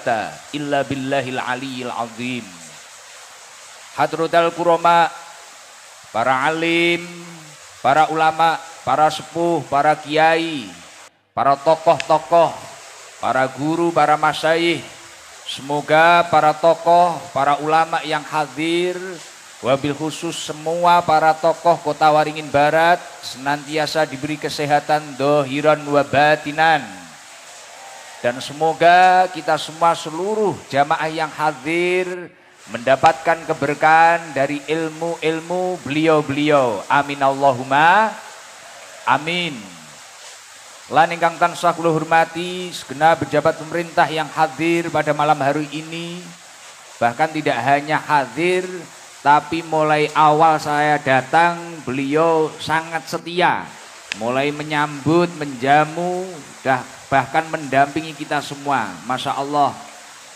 quwata illa billahil aliyil azim. Hadratul kurama, para alim, para ulama, para sepuh, para kiai, para tokoh-tokoh, para guru, para masyayikh. Semoga para tokoh, para ulama yang hadir, wabil khusus semua para tokoh Kota Waringin Barat senantiasa diberi kesehatan dohiran wa batinan. Dan semoga kita semua seluruh jamaah yang hadir mendapatkan keberkahan dari ilmu-ilmu beliau-beliau. Amin Allahumma amin. Lan ingkang tansah kula hormati segenap pejabat pemerintah yang hadir pada malam hari ini. Bahkan tidak hanya hadir, tapi mulai awal saya datang beliau sangat setia. Mulai menyambut, menjamu, bahkan mendampingi kita semua. Masya Allah.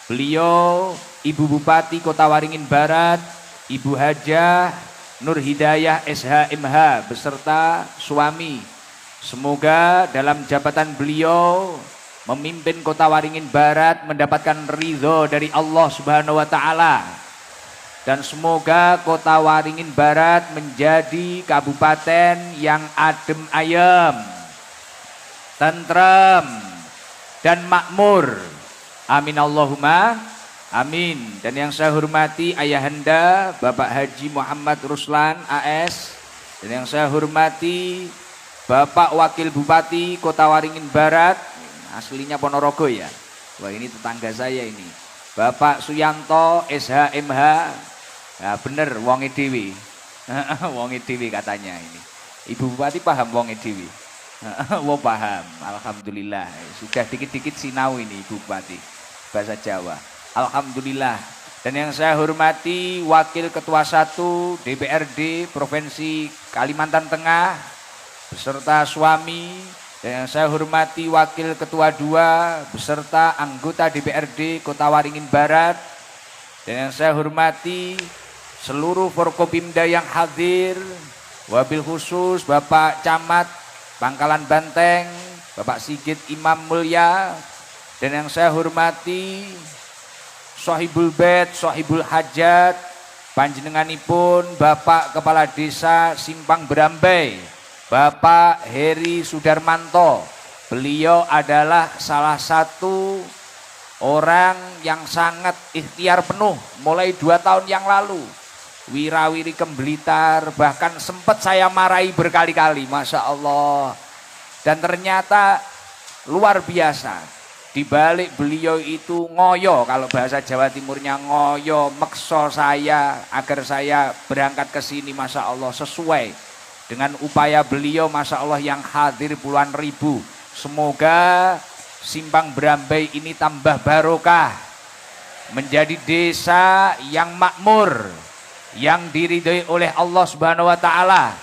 Beliau Ibu Bupati Kota Waringin Barat, Ibu Hajah Nur Hidayah SHMH beserta suami. Semoga dalam jabatan beliau memimpin Kota Waringin Barat mendapatkan ridho dari Allah Subhanahu wa Ta'ala. Dan semoga Kota Waringin Barat menjadi kabupaten yang adem ayem, tentrem, dan makmur. Amin Allahumma amin. Dan yang saya hormati Ayahanda Bapak Haji Muhammad Ruslan AS. Dan yang saya hormati Bapak Wakil Bupati Kota Waringin Barat, aslinya Ponorogo ya. Wah ini tetangga saya ini. Bapak Suyanto SHMH. Ya bener wonge dewi. Wonge dewi katanya ini. Ibu Bupati paham wonge dewi. Wah paham. Alhamdulillah. Sudah dikit-dikit sinau ini Ibu Bupati bahasa Jawa. Alhamdulillah. Dan yang saya hormati Wakil Ketua 1 DPRD Provinsi Kalimantan Tengah beserta suami. Dan yang saya hormati Wakil Ketua 2 beserta anggota DPRD Kota Waringin Barat. Dan yang saya hormati seluruh Forkopimda yang hadir, wabil khusus Bapak Camat Pangkalan Banteng, Bapak Sigit Imam Mulya. Dan yang saya hormati Sohibul Bait, Sohibul Hajat, panjenenganipun Bapak Kepala Desa Simpang Berambai, Bapak Heri Sudarmanto. Beliau adalah salah satu orang yang sangat ikhtiar penuh mulai 2 tahun yang lalu. Wirawiri Kemblitar, bahkan sempat saya marahi berkali-kali, Masya Allah. Dan ternyata luar biasa. Di balik beliau itu ngoyo, kalau bahasa Jawa Timurnya ngoyo, mekso saya agar saya berangkat ke sini, Masya Allah, sesuai dengan upaya beliau, Masya Allah, yang hadir puluhan ribu. Semoga Simpang Berambai ini tambah barokah, menjadi desa yang makmur, yang diridhoi oleh Allah Subhanahu wa Ta'ala.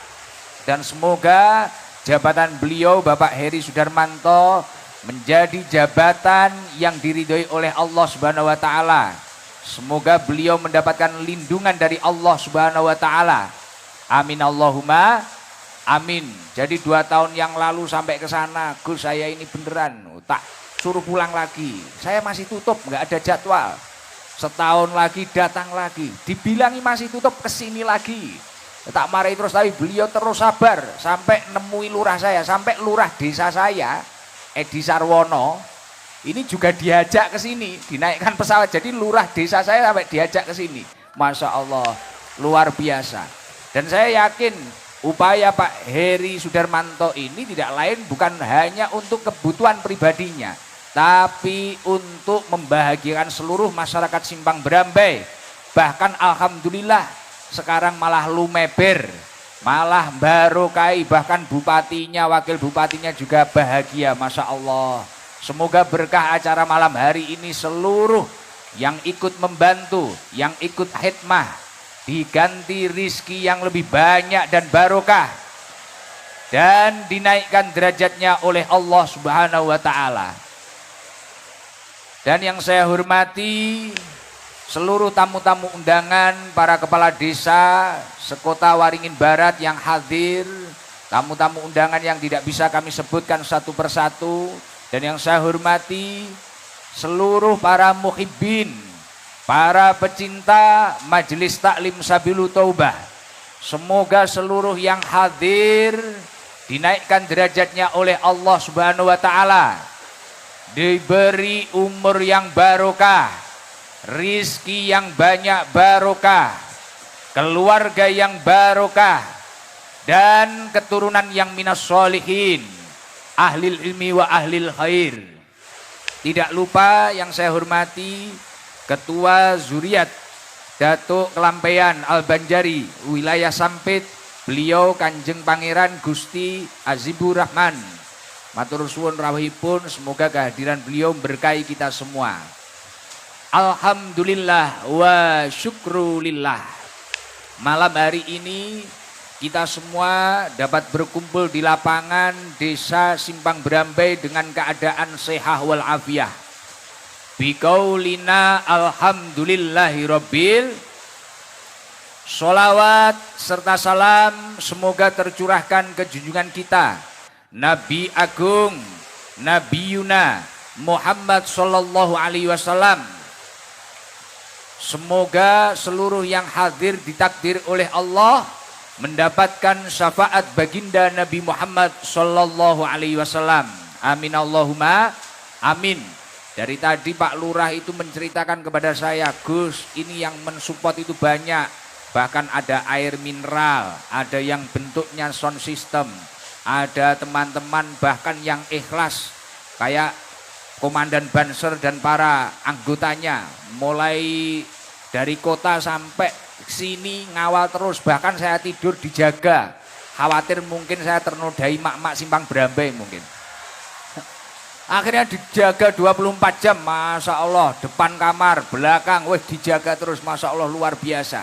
Dan semoga jabatan beliau Bapak Heri Sudarmanto menjadi jabatan yang diridhoi oleh Allah Subhanahu wa Ta'ala. Semoga beliau mendapatkan lindungan dari Allah Subhanahu wa Ta'ala. Amin Allahumma amin. Jadi 2 tahun yang lalu sampai ke sana, Gus saya ini beneran tak suruh pulang lagi. Saya masih tutup, nggak ada jadwal. Setahun lagi datang lagi, dibilangi masih tutup, kesini lagi. Tak marahi terus, tapi beliau terus sabar sampai nemui lurah saya, sampai lurah desa saya Edi Sarwono ini juga diajak ke sini, dinaikkan pesawat. Jadi lurah desa saya sampai diajak ke sini. Masya Allah, luar biasa. Dan saya yakin upaya Pak Heri Sudarmanto ini tidak lain bukan hanya untuk kebutuhan pribadinya, tapi untuk membahagiakan seluruh masyarakat Simpang Berambai. Bahkan alhamdulillah sekarang malah lumeber, malah barokai, bahkan bupatinya, wakil bupatinya juga bahagia, Masya Allah. Semoga berkah acara malam hari ini seluruh yang ikut membantu, yang ikut khidmah, diganti rizki yang lebih banyak dan barokah, dan dinaikkan derajatnya oleh Allah Subhanahu wa Ta'ala. Dan yang saya hormati seluruh tamu-tamu undangan, para kepala desa sekota Waringin Barat yang hadir, tamu-tamu undangan yang tidak bisa kami sebutkan satu persatu. Dan yang saya hormati seluruh para muhibbin, para pecinta Majelis Taklim Sabilu Taubah. Semoga seluruh yang hadir dinaikkan derajatnya oleh Allah Subhanahu wa taala. Diberi umur yang barokah, rizki yang banyak barokah, keluarga yang barokah, dan keturunan yang minas sholihin, ahlil ilmi wa ahlil khair. Tidak lupa yang saya hormati Ketua Zuriat Datuk Kelampean Al-Banjari wilayah Sampit, beliau Kanjeng Pangeran Gusti Azibur Rahman. Matur suwun rawuhipun, semoga kehadiran beliau berkahi kita semua. Alhamdulillah wa syukrulillah. Malam hari ini kita semua dapat berkumpul di lapangan Desa Simpang Berambai dengan keadaan sehat wal afiah. Biqaulina alhamdulillahi rabbil. Sholawat serta salam semoga tercurahkan ke junjungan kita Nabi Agung Nabi Yuna Muhammad sallallahu alaihi wasallam. Semoga seluruh yang hadir ditakdir oleh Allah mendapatkan syafaat baginda Nabi Muhammad sallallahu alaihi wasallam. Amin Allahumma amin. Dari tadi Pak Lurah itu menceritakan kepada saya, Gus, ini yang mensupport itu banyak. Bahkan ada air mineral, ada yang bentuknya sound system, ada teman-teman bahkan yang ikhlas kayak Komandan Banser dan para anggotanya, mulai dari kota sampai sini ngawal terus. Bahkan saya tidur dijaga, khawatir mungkin saya ternodai mak-mak Simpang Berambai mungkin. Akhirnya dijaga 24 jam, Masya Allah, depan kamar, belakang, weh dijaga terus, Masya Allah, luar biasa.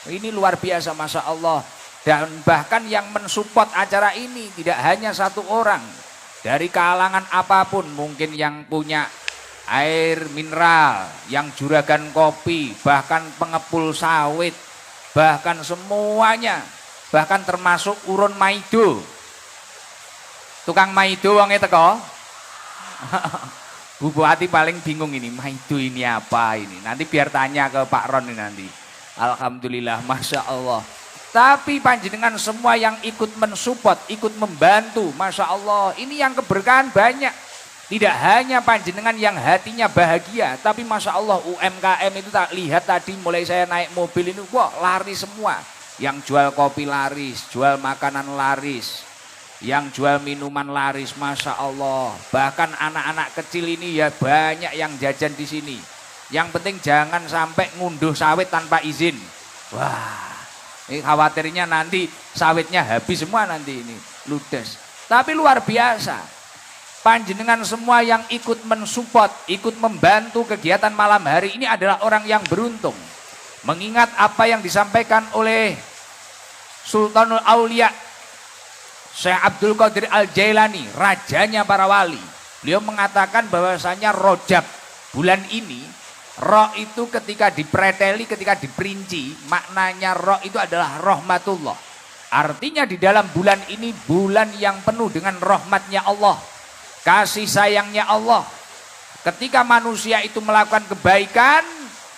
Ini luar biasa, Masya Allah. Dan bahkan yang mensupport acara ini tidak hanya satu orang. Dari kalangan apapun, mungkin yang punya air mineral, yang juragan kopi, bahkan pengepul sawit, bahkan semuanya. Bahkan termasuk urun maido. Tukang maido wong teko. Bu Bupati paling bingung ini, maido ini apa ini? Nanti biar tanya ke Pak Ron ini nanti. Alhamdulillah, Masya Allah. Tapi panjenengan semua yang ikut mensupport, ikut membantu, Masya Allah. Ini yang keberkahan banyak. Tidak hanya panjenengan yang hatinya bahagia, tapi Masya Allah UMKM itu tak lihat tadi mulai saya naik mobil ini, wah laris semua. Yang jual kopi laris, jual makanan laris, yang jual minuman laris, Masya Allah. Bahkan anak-anak kecil ini ya banyak yang jajan di sini. Yang penting jangan sampai ngunduh sawit tanpa izin. Wah, ini khawatirnya nanti sawitnya habis semua nanti ini, ludes. Tapi luar biasa. Panjenengan semua yang ikut mensupport, ikut membantu kegiatan malam hari ini adalah orang yang beruntung. Mengingat apa yang disampaikan oleh Sultanul Aulia Syekh Abdul Qadir Al-Jailani, rajanya para wali. Beliau mengatakan bahwasanya Rojab bulan ini, roh itu ketika dipreteli, ketika diperinci, maknanya roh itu adalah rahmatullah. Artinya di dalam bulan ini bulan yang penuh dengan rahmatnya Allah, kasih sayangnya Allah. Ketika manusia itu melakukan kebaikan,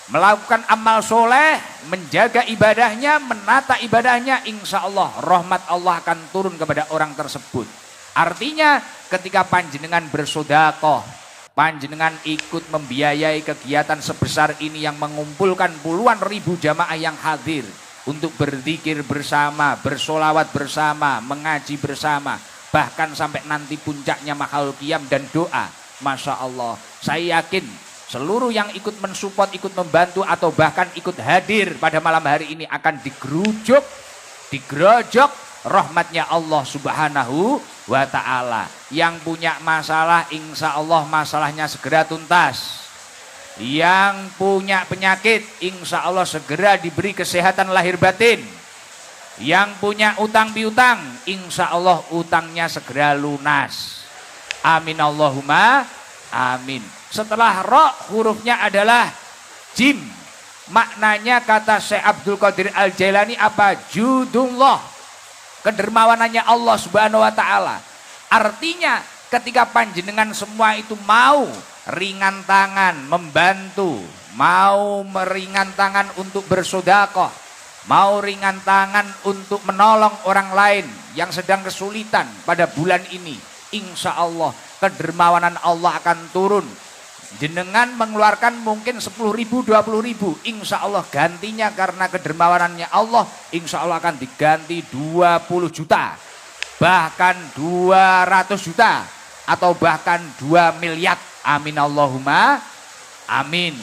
melakukan amal soleh, menjaga ibadahnya, menata ibadahnya, insya Allah rahmat Allah akan turun kepada orang tersebut. Artinya ketika panjenengan bersodakoh, panjenengan ikut membiayai kegiatan sebesar ini yang mengumpulkan puluhan ribu jamaah yang hadir untuk berzikir bersama, bersolawat bersama, mengaji bersama, bahkan sampai nanti puncaknya mahal qiyam dan doa. Masya Allah, saya yakin seluruh yang ikut mensupport, ikut membantu atau bahkan ikut hadir pada malam hari ini akan digerujok, digerojok rahmatnya Allah Subhanahu wa ta'ala. Yang punya masalah insya Allah masalahnya segera tuntas. Yang punya penyakit insya Allah segera diberi kesehatan lahir batin. Yang punya utang piutang insya Allah utangnya segera lunas. Amin Allahumma amin. Setelah ro hurufnya adalah jim. Maknanya kata Syekh Abdul Qadir Al-Jailani apa? Judullah, kedermawanannya Allah Subhanahu wa ta'ala. Artinya ketika panjenengan semua itu mau ringan tangan membantu, mau meringan tangan untuk bersedekah, mau ringan tangan untuk menolong orang lain yang sedang kesulitan pada bulan ini, insya Allah kedermawanan Allah akan turun. Jenengan mengeluarkan mungkin 10.000, 20.000, insya Allah gantinya karena kedermawanannya Allah, insya Allah akan diganti 20 juta, bahkan 200 juta, atau bahkan 2 miliar. Amin Allahumma amin.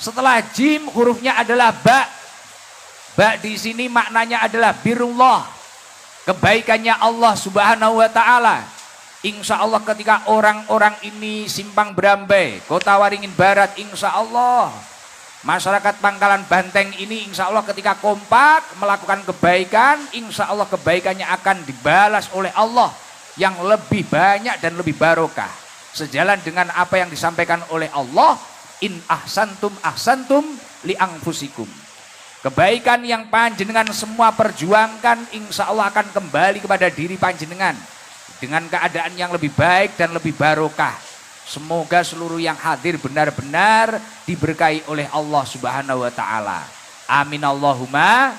Setelah jim hurufnya adalah ba. Ba di sini maknanya adalah birullah, kebaikannya Allah Subhanahu wa taala. Insya Allah ketika orang-orang ini simpang Brambai, Kota Waringin Barat, insya Allah masyarakat Pangkalan Banteng ini insya Allah ketika kompak melakukan kebaikan, insya Allah kebaikannya akan dibalas oleh Allah yang lebih banyak dan lebih barokah. Sejalan dengan apa yang disampaikan oleh Allah, in ahsantum ahsantum li anfusikum. Kebaikan yang panjenengan semua perjuangkan insya Allah akan kembali kepada diri panjenengan dengan keadaan yang lebih baik dan lebih barokah. Semoga seluruh yang hadir benar-benar diberkahi oleh Allah Subhanahu wa taala. Amin Allahumma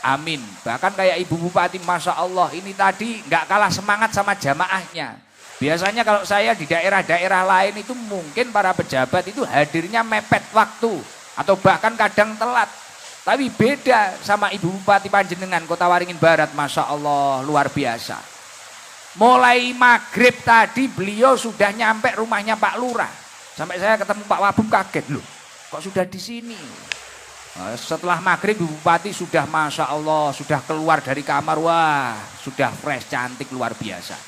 amin. Bahkan kayak Ibu Bupati, Masya Allah, ini tadi nggak kalah semangat sama jamaahnya. Biasanya kalau saya di daerah-daerah lain itu mungkin para pejabat itu hadirnya mepet waktu atau bahkan kadang telat. Tapi beda sama Ibu Bupati panjenengan Kota Waringin Barat, Masya Allah, luar biasa. Mulai maghrib tadi beliau sudah nyampe rumahnya Pak Lurah. Sampai saya ketemu Pak Wabub kaget, loh kok sudah di sini. Nah, setelah maghrib Ibu Bupati sudah Masya Allah, sudah keluar dari kamar, wah sudah fresh, cantik, luar biasa.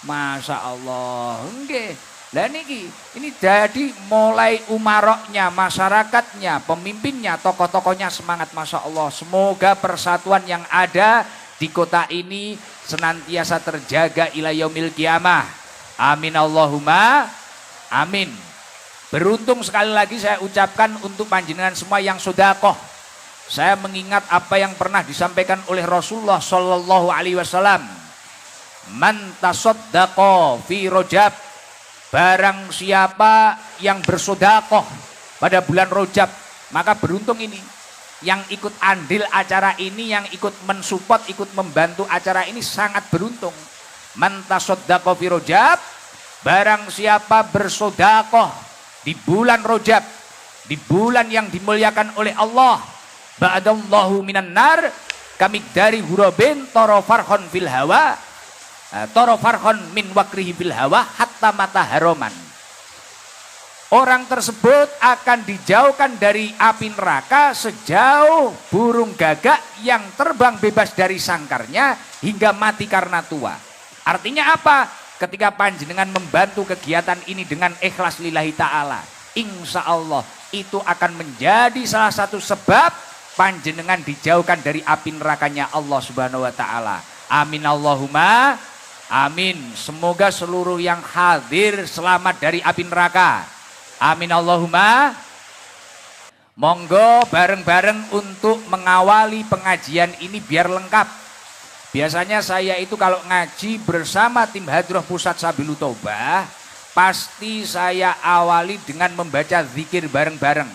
Masya Allah. Nggih. Lah niki, ini jadi mulai umaroknya, masyarakatnya, pemimpinnya, tokoh-tokohnya semangat, Masya Allah. Semoga persatuan yang ada di kota ini senantiasa terjaga ila yaumil qiyamah. Amin Allahumma amin. Beruntung sekali lagi saya ucapkan untuk panjenengan semua yang sedekah. Saya mengingat apa yang pernah disampaikan oleh Rasulullah Shallallahu Alaihi Wasallam. Man tasaddaqa fi Rajab, barang siapa yang bersedekah pada bulan Rajab, maka beruntung ini. Yang ikut andil acara ini, yang ikut mensupport, ikut membantu acara ini sangat beruntung. Man tasaddaqa fi Rajab, barang siapa bersedekah di bulan Rajab, di bulan yang dimuliakan oleh Allah, ba'adallahu minan nar kamigdari hurabin torofarhon fil hawa, torofarhon min wakrihi fil hawa hatta mata haroman. Orang tersebut akan dijauhkan dari api neraka sejauh burung gagak yang terbang bebas dari sangkarnya hingga mati karena tua. Artinya apa? Ketika panjenengan membantu kegiatan ini dengan ikhlas lillahi ta'ala, insya Allah itu akan menjadi salah satu sebab panjenengan dijauhkan dari api nerakanya Allah Subhanahu wa ta'ala. Amin Allahumma amin. Semoga seluruh yang hadir selamat dari api neraka. Amin Allahumma. Monggo bareng-bareng untuk mengawali pengajian ini biar lengkap. Biasanya saya itu kalau ngaji bersama tim Hadroh Pusat Sabilul Taubah, pasti saya awali dengan membaca zikir bareng-bareng.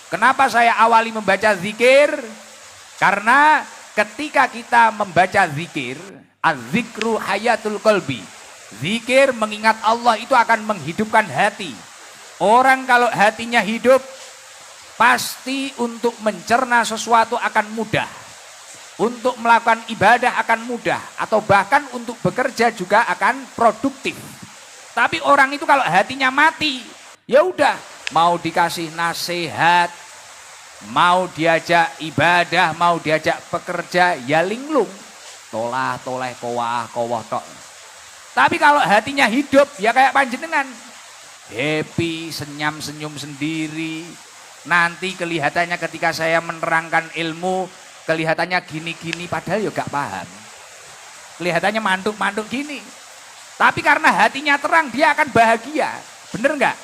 Kenapa saya awali membaca zikir? Karena ketika kita membaca zikir, az-zikru hayatul qalbi. Zikir mengingat Allah itu akan menghidupkan hati. Orang kalau hatinya hidup, pasti untuk mencerna sesuatu akan mudah. Untuk melakukan ibadah akan mudah. Atau bahkan untuk bekerja juga akan produktif. Tapi orang itu kalau hatinya mati, ya udah, mau dikasih nasihat, mau diajak ibadah, mau diajak bekerja, ya linglung. Tolah, toleh, kowah, kowah tok. Tapi kalau hatinya hidup, ya kayak panjenengan. Happy, senyum-senyum sendiri. Nanti kelihatannya ketika saya menerangkan ilmu, kelihatannya gini-gini padahal ya gak paham. Kelihatannya mantuk-mantuk gini. Tapi karena hatinya terang, dia akan bahagia. Bener gak?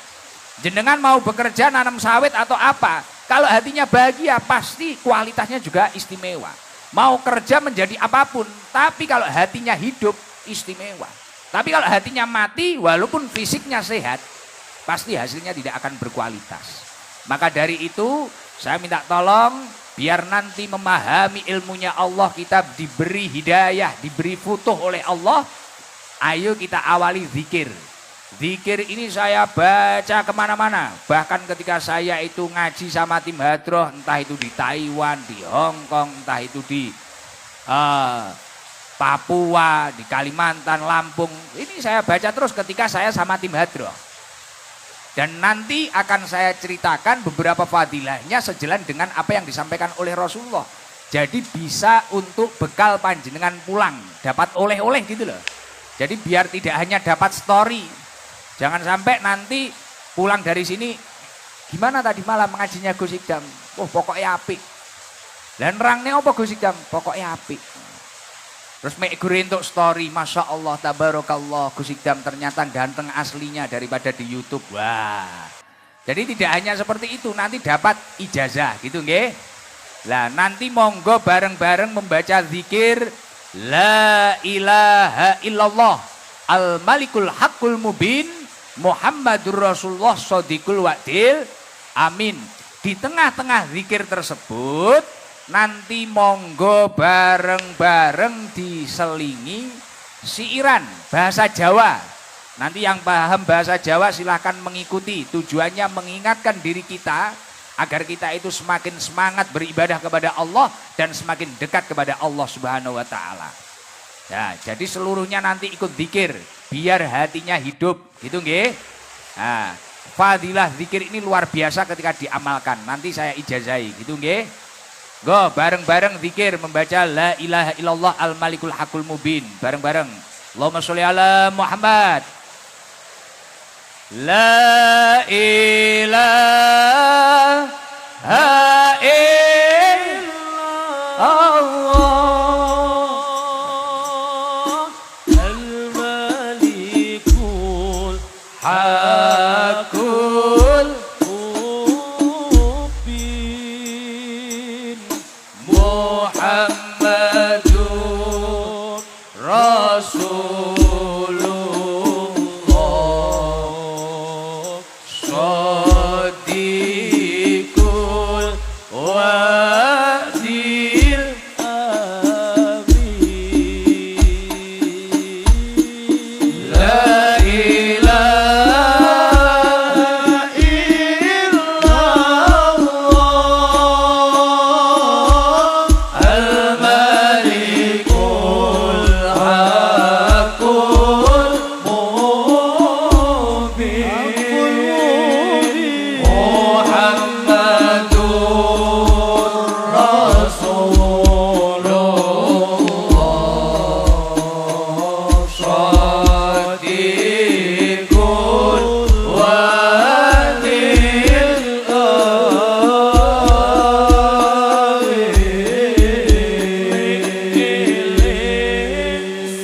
Jenengan mau bekerja nanam sawit atau apa, kalau hatinya bahagia pasti kualitasnya juga istimewa. Mau kerja menjadi apapun, tapi kalau hatinya hidup istimewa. Tapi kalau hatinya mati, walaupun fisiknya sehat, pasti hasilnya tidak akan berkualitas. Maka dari itu saya minta tolong biar nanti memahami ilmunya Allah, kita diberi hidayah, diberi futuh oleh Allah. Ayo kita awali zikir. Zikir ini saya baca kemana-mana. Bahkan ketika saya itu ngaji sama tim hadroh, entah itu di Taiwan, di Hong Kong, entah itu di Papua, di Kalimantan, Lampung. Ini saya baca terus ketika saya sama tim hadroh. Dan nanti akan saya ceritakan beberapa fadilahnya sejalan dengan apa yang disampaikan oleh Rasulullah. Jadi bisa untuk bekal panjenengan pulang, dapat oleh-oleh gitu loh. Jadi biar tidak hanya dapat story. Jangan sampai nanti pulang dari sini, gimana tadi malam mengajinya Gus Ikdam? Oh pokoknya apik. Dan nerangnya apa Gus Ikdam? Pokoknya apik. Terus mek guru untuk story, Masya Allah, tabarakallah, Gus Ikdam ternyata ganteng aslinya daripada di YouTube. Wah. Jadi tidak hanya seperti itu, nanti dapat ijazah gitu nggih. Lah nanti monggo bareng-bareng membaca zikir La ilaha illallah Al-Malikul Haqqul Mubin Muhammadur Rasulullah Shodiqul Wa'dil. Amin. Di tengah-tengah zikir tersebut nanti monggo bareng-bareng diselingi siiran bahasa Jawa. Nanti yang paham bahasa Jawa silahkan mengikuti. Tujuannya mengingatkan diri kita agar kita itu semakin semangat beribadah kepada Allah dan semakin dekat kepada Allah Subhanahu wa taala. Nah, jadi seluruhnya nanti ikut zikir biar hatinya hidup, gitu nggih. Nah, fadilah zikir ini luar biasa ketika diamalkan. Nanti saya ijazahi, gitu nggih. Go bareng-bareng zikir membaca la ilaha illallah al-malikul haqqul mubin. Bareng-bareng. Allahumma sholli ala Muhammad. La ilaha illallah al-malikul haqqul mubin Muhammadur Rasulullah Shodiqul Wa'dil. Amin. La ilaha illallah al-malikul haqqul mubin Muhammadur Rasulullah Shodiqul Wa'dil.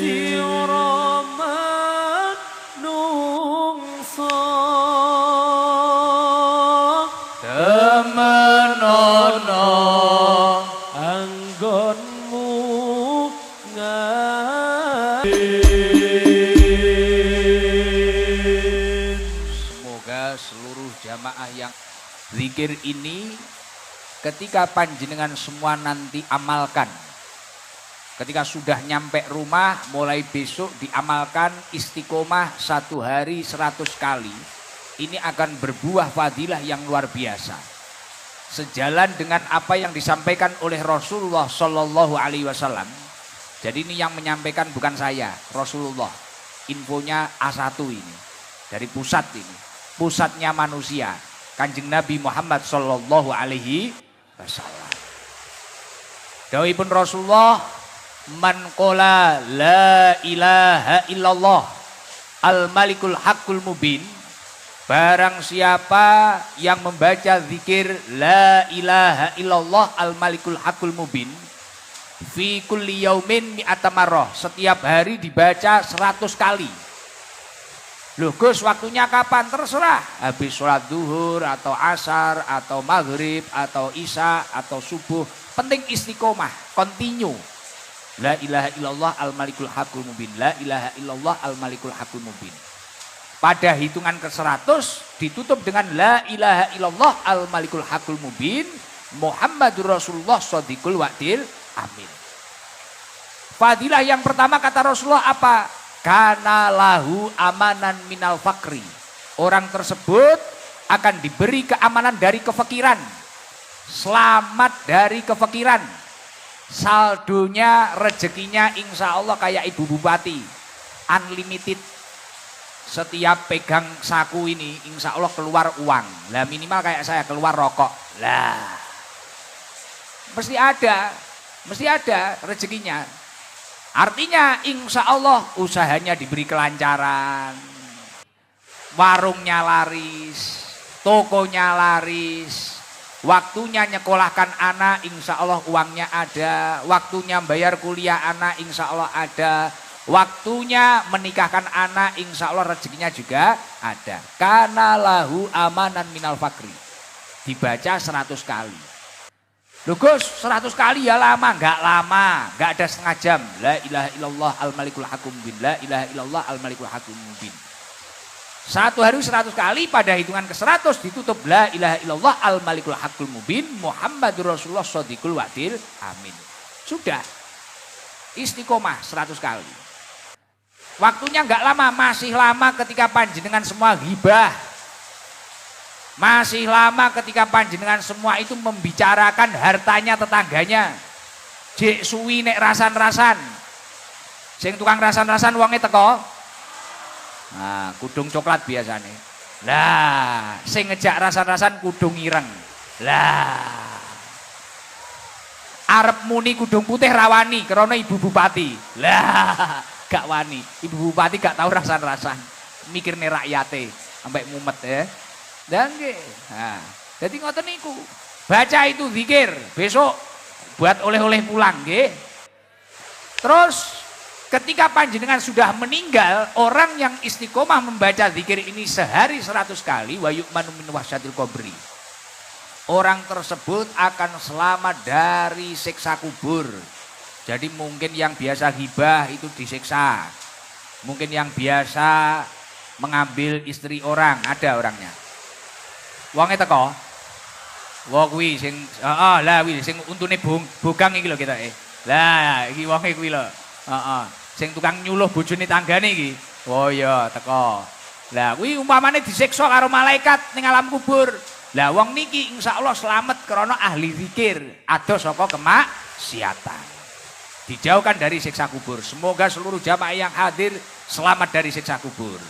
Siraman nungso temenono anggonmu Semoga seluruh jamaah yang zikir ini ketika panjenengan semua nanti amalkan. Ketika sudah nyampe rumah, mulai besok diamalkan istiqomah 1 hari 100 kali. Ini akan berbuah fadilah yang luar biasa. Sejalan dengan apa yang disampaikan oleh Rasulullah Shallallahu Alaihi Wasallam. Jadi ini yang menyampaikan bukan saya, Rasulullah. Infonya A1 ini dari pusat ini, pusatnya manusia, Kanjeng Nabi Muhammad Shallallahu Alaihi Wasallam. Dawuhipun Rasulullah, man qala la ilaha illallah al-malikul haqqul mubin. Barang siapa yang membaca zikir la ilaha illallah al-malikul haqqul mubin fi kulli yaumin mi'ata marrah, setiap hari dibaca 100 kali. Loh Gus, waktunya kapan? Terserah. Habis sholat duhur atau asar atau maghrib atau isya atau subuh. Penting istiqomah, continue. La ilaha illallah al-malikul haqqul mubin. La ilaha illallah al-malikul haqqul mubin. pada hitungan ke-100 ditutup dengan la ilaha illallah al-malikul hakul mubin Muhammadur Rasulullah shodiqul wa'dil amin. Fadilah yang pertama kata Rasulullah apa? Kana lahu amanan minal fakri. Orang tersebut akan diberi keamanan dari kefakiran. Selamat dari kefakiran. Saldonya, rezekinya insya Allah kayak ibu bupati. Unlimited. Setiap pegang saku ini insya Allah keluar uang. Lah minimal kayak saya keluar rokok. Lah mesti ada rezekinya. Artinya insya Allah usahanya diberi kelancaran. Warungnya laris, tokonya laris. Waktunya nyekolahkan anak insya Allah uangnya ada. Waktunya bayar kuliah anak insya Allah ada. Waktunya menikahkan anak insya Allah rezekinya juga ada. Kana lahu amanan minal fakri. Dibaca 100 kali. Loh Gus 100 kali ya lama. Enggak ada setengah jam. La ilaha illallah al-malikul hakum bin. La ilaha illallah al-malikul hakum bin. Satu hari 100 kali pada hitungan ke-100 ditutup la ilaha illallah al-malikul hakul mubin Muhammadur Rasulullah shodiqul wa'dil amin. Sudah. Istiqomah 100 kali. Waktunya enggak lama, masih lama ketika panjenengan semua ghibah. Masih lama ketika panjenengan semua itu membicarakan hartanya tetangganya. Jek suwi nek rasan-rasan. Sing tukang rasan-rasan wonge teko. Nah, kudung coklat biasanya. Lah, sing ngejak rasan-rasan kudung ireng. Lah. Arep muni kudung putih rawani karena ibu bupati. Lah, gak wani. Ibu bupati gak tahu rasan-rasan. Mikirne rakyate sampai mumet ya. Dan nggih. Nah, dadi ngoten niku. Baca itu zikir, besok buat oleh-oleh pulang nggih. Terus ketika panjenengan sudah meninggal, orang yang istiqomah membaca zikir ini sehari 100 kali wa yu'manu min wahsyatil qabri. Orang tersebut akan selamat dari siksa kubur. Jadi mungkin yang biasa ghibah itu disiksa. Mungkin yang biasa mengambil istri orang, ada orangnya. Wonge teko. Wong kuwi sing lah kuwi sing untune bogang iki lho ketoke. Lah iki wonge kuwi lho. Heeh. Sing tukang nyuluh bojone tanggane iki. Oh iya teko. Lah kuwi umpamane disiksa karo malaikat ning alam kubur. Lah wong niki insyaallah selamat karena ahli zikir, adoh saka kemaksiatan. Dijauhkan dari siksa kubur. Semoga seluruh jamaah yang hadir selamat dari siksa kubur.